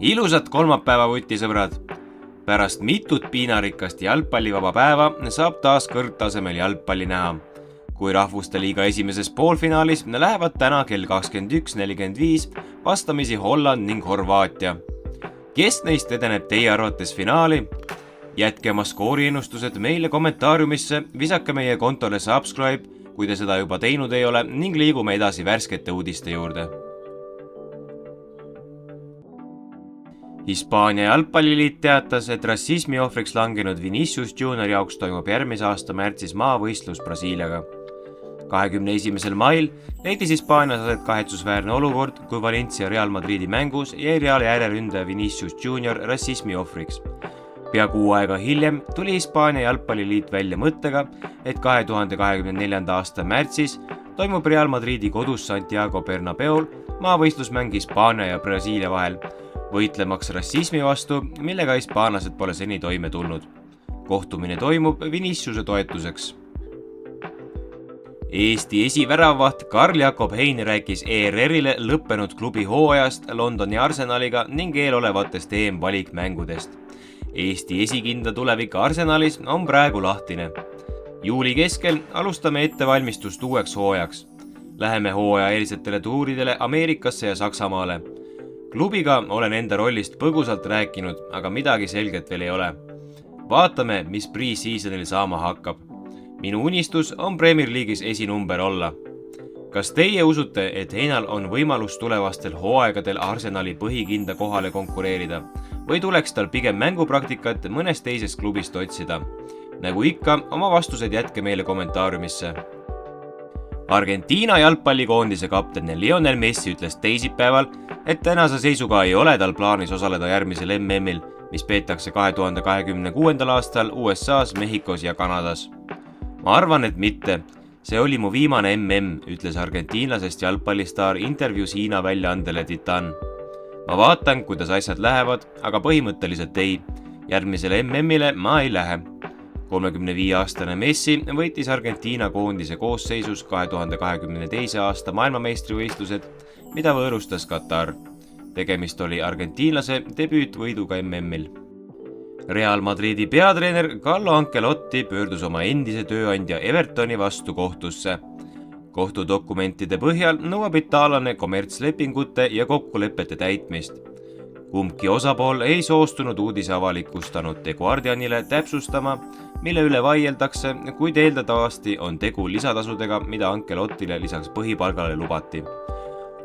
Ilusat kolmapäeva vutisõbrad! Pärast mitut piinarikast jalgpallivaba päeva saab taas kõrgtasemel jalgpalli näha. Kui rahvuste liiga esimeses poolfinaalis lähevad täna kell 21.45 vastamisi Holland ning Horvaatia. Kes neist edeneb teie arvates finaali? Jätke oma skooriennustused meile kommentaariumisse, visake meie kontole subscribe, kui te seda juba teinud ei ole, ning liigume edasi värskete uudiste juurde. Hispaania jalgpalliliit teatas, et rassismi ohvriks langenud Vinicius Junior jaoks toimub järgmise aasta märtsis maavõistlus Brasiiliaga. 21. mail leidis Hispaanias aset kahetsusväärne olukord, kui Valencia Real Madridi mängus jäi Reali ääreründaja Vinicius Junior rassismi ohvriks. Pea kuu aega hiljem tuli Hispaania jalgpalliliit välja mõttega, et 2024. aasta märtsis toimub Real Madridi kodus Santiago Bernabeul maavõistlusmäng Hispaania ja Brasiilia vahel, võitlemaks rassismi vastu, millega hispaanlased pole seni toime tulnud. Kohtumine toimub Viniciuse toetuseks. Eesti esiväravaht Karl Jakob Hein rääkis ERR-ile lõppenud klubi hooajast Londoni Arsenaliga ning eelolevatest EM-valikmängudest. Eesti esikindla tulevik Arsenalis on praegu lahtine. Juuli keskel alustame ettevalmistust uueks hooajaks. Läheme hooaja eelisetele tuuridele Ameerikasse ja Saksamaale. Klubiga olen enda rollist põgusalt rääkinud, aga midagi selget veel ei ole. Vaatame, mis pre-seasonil saama hakkab. Minu unistus on Premier League'is esinumber olla. Kas teie usute, et Heinal on võimalus tulevastel hooaegadel Arsenali põhikinda kohale konkureerida või tuleks tal pigem mängupraktikat mõnest teisest klubist otsida? Nagu ikka, oma vastused jätke meile kommentaariumisse. Argentiina jalgpallikoondise kapten Lionel Messi ütles teisipäeval, et tänase seisuga ei ole tal plaanis osaleda järgmisel MM-il, mis peetakse 2026. aastal USA's, Mehhikos ja Kanadas. Ma arvan, et mitte. See oli mu viimane MM, ütles argentiinlasest jalgpallistaar intervjuus Hiina väljaandele Titan. Ma vaatan, kuidas asjad lähevad, aga põhimõtteliselt ei. Järgmisele MM-ile ma ei lähe. 35-aastane Messi võitis Argentiina koondise koosseisus 2022. aasta maailmameistrivõistlused, mida võõrustas Katar. Tegemist oli argentiinlase debüütvõiduga MM-il. Real Madridi peatreener Carlo Ancelotti pöördus oma endise tööandja Evertoni vastu kohtusse. Kohtudokumentide põhjal nõuab itaallane kommertslepingute ja kokkulepete täitmist. Kumbki osapool ei soostunud uudise avalikustanud The Guardianile täpsustama, mille üle vaieldakse, kuid eeldatavasti on tegu lisatasudega, mida Ancelottile lisaks põhipalgale lubati.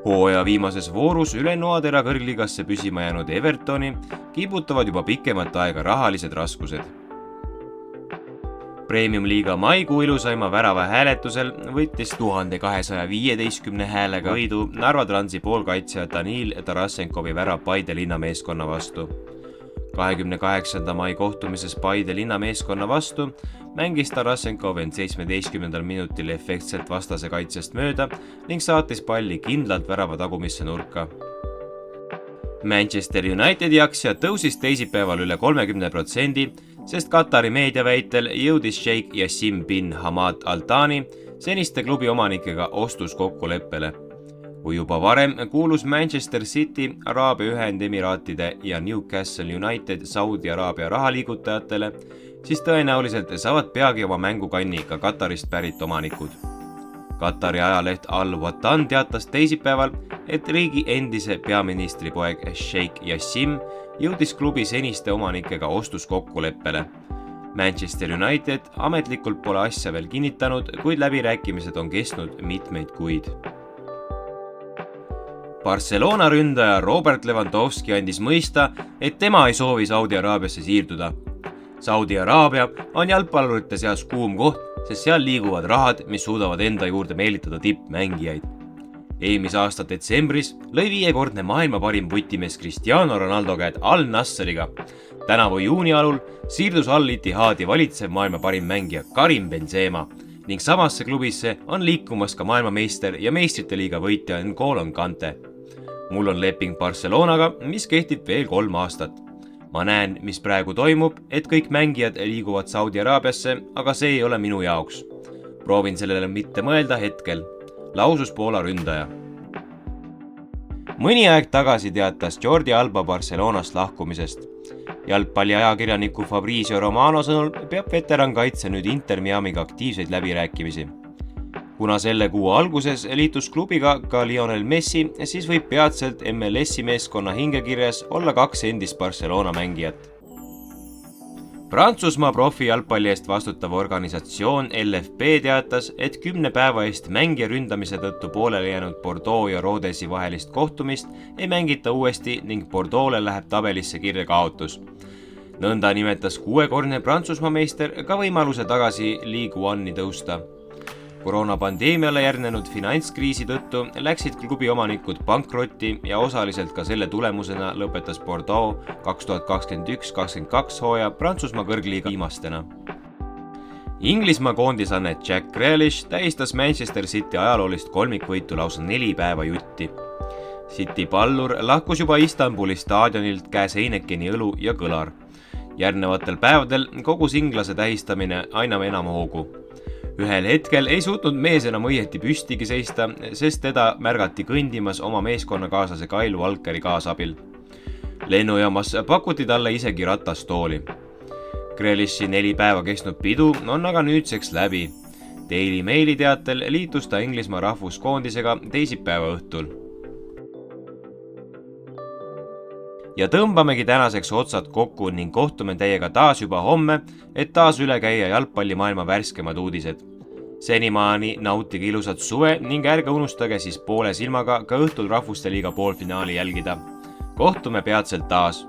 Hooaja viimases voorus üle noatera kõrgligasse püsima jäänud Evertoni kibutavad juba pikemat aega rahalised raskused. Premium-liiga maikuu ilusaima värava hääletusel võttis 1215 häälega võidu Narva Transi poolkaitsja Danil Tarasenkovi värav Paide linnameeskonna vastu. 28. mai kohtumises Paide linnameeskonna vastu mängis Tarasenkov end 17. minutil efektselt vastase kaitsest mööda ning saatis palli kindlalt värava tagumisse nurka. Manchester Unitedi aktsia tõusis teisipäeval üle 30%, sest Katari meedia väitel jõudis Sheikh Yassim bin Hamad Al Thani seniste klubi omanikega ostuskokkuleppele. Kui juba varem kuulus Manchester City, Araabia Ühendemiraatide ja Newcastle United Saudi Araabia rahaliigutajatele, siis tõenäoliselt saavad peagi oma mängukanni ka Katarist pärit omanikud. Katari ajaleht Al-Watan teatas teisipäeval, et riigi endise peaministri poeg Sheikh Yassim jõudis klubi seniste omanikega ostuskokkuleppele. Manchester United ametlikult pole asja veel kinnitanud, kuid läbirääkimised on kestnud mitmeid kuid. Barcelona ründaja Robert Lewandowski andis mõista, et tema ei soovi Saudi Araabiasse siirduda. Saudi Araabia on jalgpallurite seas kuum koht, sest seal liiguvad rahad, mis suudavad enda juurde meelitada tippmängijaid. Eelmise aasta detsembris lõi 5-kordne maailma parim vutimees Cristiano Ronaldo käed Al-Nasseriga. Tänavu juuni alul siirdus Al-Ittihadi valitsev maailma parim mängija Karim Benzema ning samasse klubisse on liikumas ka maailmameister ja meistrite liiga võitja N'Golo Kante. Mul on leping Barcelonaga, mis kehtib veel 3 aastat. Ma näen, mis praegu toimub, et kõik mängijad liiguvad Saudi Araabiasse, aga see ei ole minu jaoks. Proovin sellele mitte mõelda hetkel, lausus Poola ründaja. Mõni aeg tagasi teatas Jordi Alba Barcelonast lahkumisest. Jalgpalliajakirjaniku Fabrizio Romano sõnul peab veterankaitse nüüd Inter Miamiga aktiivseid läbirääkimisi. Kuna selle kuu alguses liitus klubiga ka Lionel Messi, siis võib peatselt MLS-i meeskonna hingekirjas olla 2 endist Barcelona mängijat. Prantsusmaa profijalgpalli eest vastutav organisatsioon LFP teatas, et 10 päeva eest mängija ründamise tõttu pooleli jäänud Bordeaux ja Rodesi vahelist kohtumist ei mängita uuesti ning Bordeaux'le läheb tabelisse kirja kaotus. Nõnda nimetas 6-kordne Prantsusmaa meister ka võimaluse tagasi Ligue 1-i tõusta. Koroonapandeemiale järgnenud finantskriisi tõttu läksid klubi omanikud pankrotti ja osaliselt ka selle tulemusena lõpetas Bordeaux 2021-2022 hooaja Prantsusmaa kõrgliiga viimastena. Inglismaa koondisanne Jack Grealish tähistas Manchester City ajaloolist kolmikvõitu lausa 4 päeva jutti. City pallur lahkus juba Istanbuli staadionilt käes Heinekeni õlu ja kõlar. Järgnevatel päevadel kogus inglase tähistamine aina enam hoogu. Ühel hetkel ei suutnud mees enam õieti püstigi seista, sest teda märgati kõndimas oma meeskonnakaaslase Kyle Walkeri kaasabil. Lennujaamas pakuti talle isegi ratastooli. Grealishi 4 päeva kestnud pidu on aga nüüdseks läbi. Daily Maili teatel liitus ta Inglismaa rahvuskoondisega teisipäeva õhtul. Ja tõmbamegi tänaseks otsad kokku ning kohtume teiega taas juba homme, et taas üle käia jalgpallimaailma värskemad uudised. Senimaani nautige ilusat suve ning ärge unustage siis poole silmaga ka õhtul Rahvuste Liiga poolfinaali jälgida. Kohtume peatselt taas!